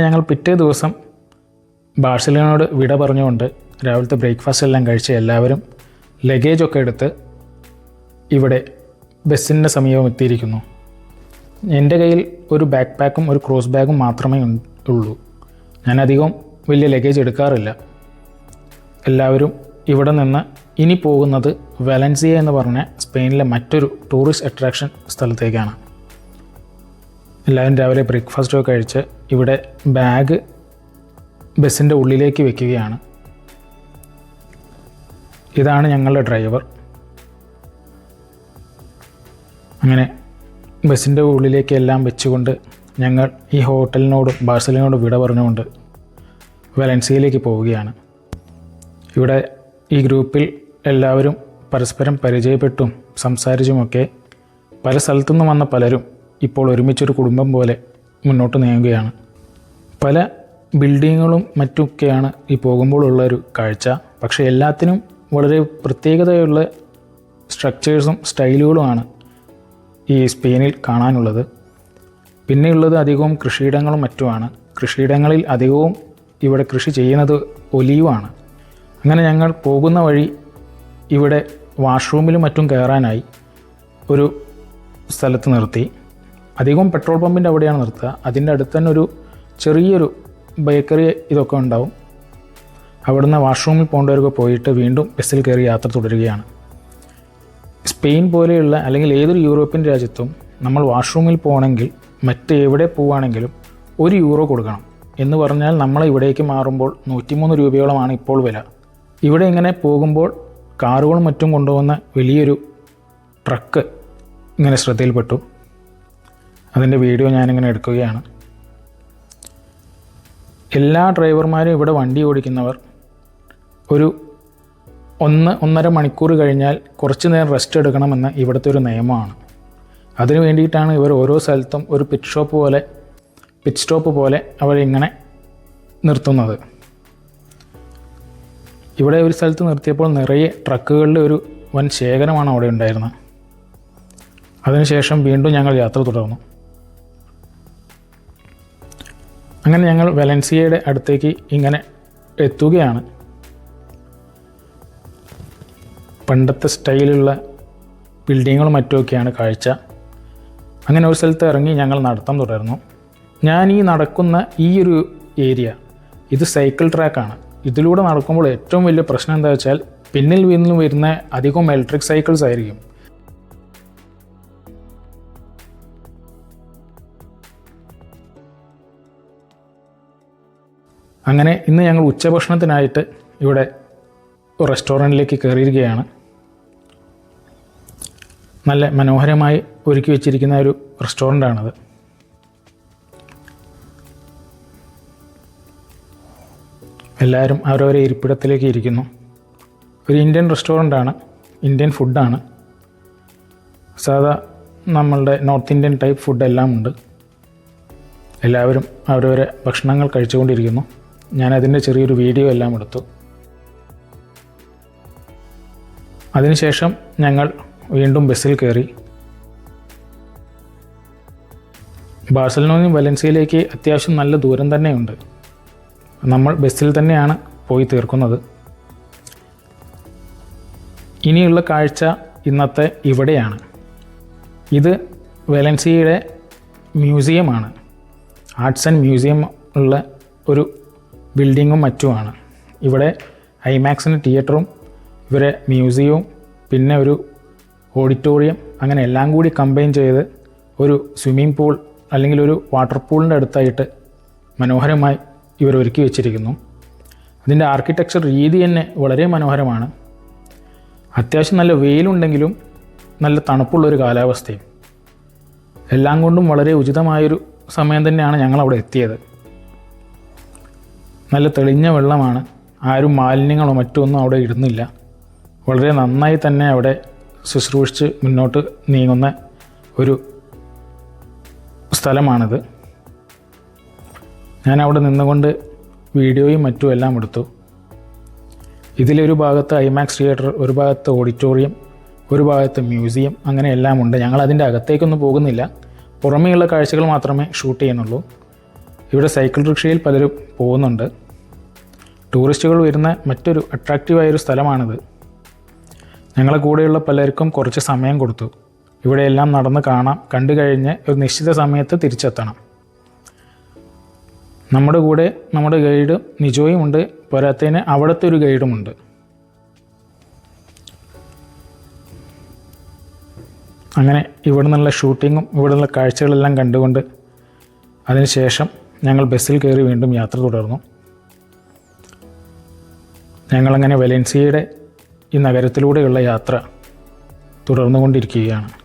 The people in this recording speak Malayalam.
ഞങ്ങൾ പിറ്റേ ദിവസം ബാഴ്സലോണയോട് വിട പറഞ്ഞുകൊണ്ട് രാവിലത്തെ ബ്രേക്ക്ഫാസ്റ്റ് എല്ലാം കഴിച്ച് എല്ലാവരും ലഗേജൊക്കെ എടുത്ത് ഇവിടെ ബസ്സിൻ്റെ സമീപം എത്തിയിരിക്കുന്നു. എൻ്റെ കയ്യിൽ ഒരു ബാക്ക് പാക്കും ഒരു ക്രോസ് ബാഗും മാത്രമേ ഉള്ളൂ. ഞാനധികം വലിയ ലഗേജ് എടുക്കാറില്ല. എല്ലാവരും ഇവിടെ നിന്ന് ഇനി പോകുന്നത് വലൻസിയ എന്ന് പറഞ്ഞ സ്പെയിനിലെ മറ്റൊരു ടൂറിസ്റ്റ് അട്രാക്ഷൻ സ്ഥലത്തേക്കാണ്. എല്ലാവരും രാവിലെ ബ്രേക്ക്ഫാസ്റ്റൊക്കെ കഴിച്ച് ഇവിടെ ബാഗ് ബസ്സിൻ്റെ ഉള്ളിലേക്ക് വെക്കുകയാണ്. ഇതാണ് ഞങ്ങളുടെ ഡ്രൈവർ. അങ്ങനെ ബസ്സിൻ്റെ ഉള്ളിലേക്ക് എല്ലാം വെച്ചുകൊണ്ട് ഞങ്ങൾ ഈ ഹോട്ടലിനോടും ബാഴ്സലോണയോടും വിട പറഞ്ഞുകൊണ്ട് വലൻസിയയിലേക്ക് പോവുകയാണ്. ഇവിടെ ഈ ഗ്രൂപ്പിൽ എല്ലാവരും പരസ്പരം പരിചയപ്പെട്ടും സംസാരിച്ചുമൊക്കെ പല സ്ഥലത്തുനിന്ന് വന്ന പലരും ഇപ്പോൾ ഒരുമിച്ചൊരു കുടുംബം പോലെ മുന്നോട്ട് നീങ്ങുകയാണ്. പല ബിൽഡിങ്ങുകളും മറ്റുമൊക്കെയാണ് ഈ പോകുമ്പോഴുള്ളൊരു കാഴ്ച. പക്ഷേ എല്ലാത്തിനും വളരെ പ്രത്യേകതയുള്ള സ്ട്രക്ചേഴ്സും സ്റ്റൈലുകളുമാണ് ഈ സ്പെയിനിൽ കാണാനുള്ളത്. പിന്നെയുള്ളത് അധികവും കൃഷിയിടങ്ങളും മറ്റുമാണ്. കൃഷിയിടങ്ങളിൽ അധികവും ഇവിടെ കൃഷി ചെയ്യുന്നത് ഒലീവാണ്. അങ്ങനെ ഞങ്ങൾ പോകുന്ന വഴി ഇവിടെ വാഷ്റൂമിലും മറ്റും കയറാനായി ഒരു സ്ഥലത്ത് നിർത്തി. അധികവും പെട്രോൾ പമ്പിൻ്റെ അവിടെയാണ് നിർത്തുക. അതിൻ്റെ അടുത്ത് തന്നെ ഒരു ചെറിയൊരു ബേക്കറി ഇതൊക്കെ ഉണ്ടാവും. അവിടുന്ന് വാഷ്റൂമിൽ പോകേണ്ടവരൊക്കെ പോയിട്ട് വീണ്ടും ബസ്സിൽ കയറി യാത്ര തുടരുകയാണ്. സ്പെയിൻ പോലെയുള്ള അല്ലെങ്കിൽ ഏതൊരു യൂറോപ്യൻ രാജ്യത്തും നമ്മൾ വാഷ്റൂമിൽ പോകണമെങ്കിൽ മറ്റെവിടെ പോവുകയാണെങ്കിലും €1 കൊടുക്കണം. എന്ന് പറഞ്ഞാൽ നമ്മൾ ഇവിടേക്ക് മാറുമ്പോൾ 103 രൂപയോളമാണ് ഇപ്പോൾ വില. ഇവിടെ ഇങ്ങനെ പോകുമ്പോൾ കാറുകളും മറ്റും കൊണ്ടുപോകുന്ന വലിയൊരു ട്രക്ക് ഇങ്ങനെ ശ്രദ്ധയിൽപ്പെട്ടു. അതിൻ്റെ വീഡിയോ ഞാനിങ്ങനെ എടുക്കുകയാണ്. എല്ലാ ഡ്രൈവർമാരും ഇവിടെ വണ്ടി ഓടിക്കുന്നവർ ഒരു 1-1.5 മണിക്കൂർ കഴിഞ്ഞാൽ കുറച്ച് നേരം റെസ്റ്റ് എടുക്കണമെന്ന് ഇവിടുത്തെ ഒരു നിയമമാണ്. അതിനു വേണ്ടിയിട്ടാണ് ഇവർ ഓരോ സ്ഥലത്തും ഒരു പിറ്റ് സ്റ്റോപ്പ് പോലെ അവരിങ്ങനെ നിർത്തുന്നത്. ഇവിടെ ഒരു സ്ഥലത്ത് നിർത്തിയപ്പോൾ നിറയെ ട്രക്കുകളുടെ ഒരു വൻ ശേഖരമാണ് അവിടെ ഉണ്ടായിരുന്നത്. അതിനുശേഷം വീണ്ടും ഞങ്ങൾ യാത്ര തുടർന്നു. അങ്ങനെ ഞങ്ങൾ വലൻസിയയുടെ അടുത്തേക്ക് ഇങ്ങനെ എത്തുകയാണ്. പണ്ടത്തെ സ്റ്റൈലുള്ള ബിൽഡിങ്ങുകളും മറ്റുമൊക്കെയാണ് കാഴ്ച. അങ്ങനെ ഒരു സ്ഥലത്ത് ഇറങ്ങി ഞങ്ങൾ നടത്തം തുടർന്നു. ഞാൻ ഈ നടക്കുന്ന ഈ ഒരു ഏരിയ ഇത് സൈക്കിൾ ട്രാക്കാണ്. ഇതിലൂടെ നടക്കുമ്പോൾ ഏറ്റവും വലിയ പ്രശ്നം എന്താ വെച്ചാൽ പിന്നിൽ വരുന്ന അധികം ഇലക്ട്രിക് സൈക്കിൾസ് ആയിരിക്കും. അങ്ങനെ ഇന്ന് ഞങ്ങൾ ഉച്ചഭക്ഷണത്തിനായിട്ട് ഇവിടെ റെസ്റ്റോറൻറ്റിലേക്ക് കയറിയിരിക്കുകയാണ്. നല്ല മനോഹരമായി ഒരുക്കി വെച്ചിരിക്കുന്ന ഒരു റെസ്റ്റോറൻ്റാണത്. എല്ലാവരും അവരവരെ ഇരിപ്പിടത്തിലേക്ക് ഇരിക്കുന്നു. ഒരു ഇന്ത്യൻ റെസ്റ്റോറൻ്റാണ്. ഇന്ത്യൻ ഫുഡാണ്. സാധാ നമ്മളുടെ നോർത്ത് ഇന്ത്യൻ ടൈപ്പ് ഫുഡെല്ലാം ഉണ്ട്. എല്ലാവരും അവരവരെ ഭക്ഷണങ്ങൾ കഴിച്ചുകൊണ്ടിരിക്കുന്നു. ഞാനതിൻ്റെ ചെറിയൊരു വീഡിയോ എല്ലാം എടുത്തു. അതിനുശേഷം ഞങ്ങൾ വീണ്ടും ബസ്സിൽ കയറി. ബാഴ്സലോണയും വലൻസിയയിലേക്ക് അത്യാവശ്യം നല്ല ദൂരം തന്നെയുണ്ട്. നമ്മൾ ബസ്സിൽ തന്നെയാണ് പോയി തീർക്കുന്നത്. ഇനിയുള്ള കാഴ്ച ഇന്നത്തെ ഇവിടെയാണ്. ഇത് വലൻസിയയുടെ മ്യൂസിയമാണ്. ആർട്സ് ആൻഡ് മ്യൂസിയം ഉള്ള ഒരു ബിൽഡിങ്ങും മറ്റുമാണ്. ഇവിടെ ഐമാക്സിന് തിയേറ്ററും ഇവരെ മ്യൂസിയവും പിന്നെ ഒരു ഓഡിറ്റോറിയം അങ്ങനെ എല്ലാം കൂടി കമ്പൈൻ ചെയ്ത് ഒരു സ്വിമ്മിംഗ് പൂൾ അല്ലെങ്കിൽ ഒരു വാട്ടർ പൂളിൻ്റെ അടുത്തായിട്ട് മനോഹരമായി ഇവർ ഒരുക്കി വെച്ചിരിക്കുന്നു. അതിൻ്റെ ആർക്കിടെക്ചർ രീതി തന്നെ വളരെ മനോഹരമാണ്. അത്യാവശ്യം നല്ല വെയിലുണ്ടെങ്കിലും നല്ല തണുപ്പുള്ളൊരു കാലാവസ്ഥയും എല്ലാം കൊണ്ടും വളരെ ഉചിതമായൊരു സമയം തന്നെയാണ് ഞങ്ങളവിടെ എത്തിയത്. നല്ല തെളിഞ്ഞ വെള്ളമാണ്. ആരും മാലിന്യങ്ങളോ മറ്റൊന്നും അവിടെ ഇടുന്നില്ല. വളരെ നന്നായി തന്നെ അവിടെ ശുശ്രൂഷിച്ച് മുന്നോട്ട് നീങ്ങുന്ന ഒരു സ്ഥലമാണിത്. ഞാൻ അവിടെ നിന്നുകൊണ്ട് വീഡിയോയും മറ്റും എല്ലാം എടുത്തു. ഇതിലൊരു ഭാഗത്ത് ഐമാക്സ് തിയേറ്റർ, ഒരു ഭാഗത്ത് ഓഡിറ്റോറിയം, ഒരു ഭാഗത്ത് മ്യൂസിയം, അങ്ങനെ എല്ലാം ഉണ്ട്. ഞങ്ങൾ അതിൻ്റെ അകത്തേക്കൊന്നും പോകുന്നില്ല. പുറമേയുള്ള കാഴ്ചകൾ മാത്രമേ ഷൂട്ട് ചെയ്യുന്നുള്ളൂ. ഇവിടെ സൈക്കിൾ റിക്ഷയിൽ പലരും പോകുന്നുണ്ട്. ടൂറിസ്റ്റുകൾ വരുന്ന മറ്റൊരു അട്രാക്റ്റീവായൊരു സ്ഥലമാണിത്. ഞങ്ങളെ കൂടെയുള്ള പലർക്കും കുറച്ച് സമയം കൊടുത്തു. ഇവിടെയെല്ലാം നടന്ന് കാണാം, കണ്ടു കഴിഞ്ഞ് ഒരു നിശ്ചിത സമയത്ത് തിരിച്ചെത്തണം. നമ്മുടെ കൂടെ നമ്മുടെ ഗൈഡ് നിജോയും ഉണ്ട്, പോരാത്തതിന് അവിടുത്തെ ഒരു ഗൈഡുമുണ്ട്. അങ്ങനെ ഇവിടെ നിന്നുള്ള ഷൂട്ടിങ്ങും ഇവിടെ നിന്നുള്ള കാഴ്ചകളെല്ലാം കണ്ടുകൊണ്ട് അതിനുശേഷം ഞങ്ങൾ ബസ്സിൽ കയറി വീണ്ടും യാത്ര തുടർന്നു. ഞങ്ങളങ്ങനെ വലൻസിയയുടെ ഈ നഗരത്തിലൂടെയുള്ള യാത്ര തുടർന്നുകൊണ്ടിരിക്കുകയാണ്.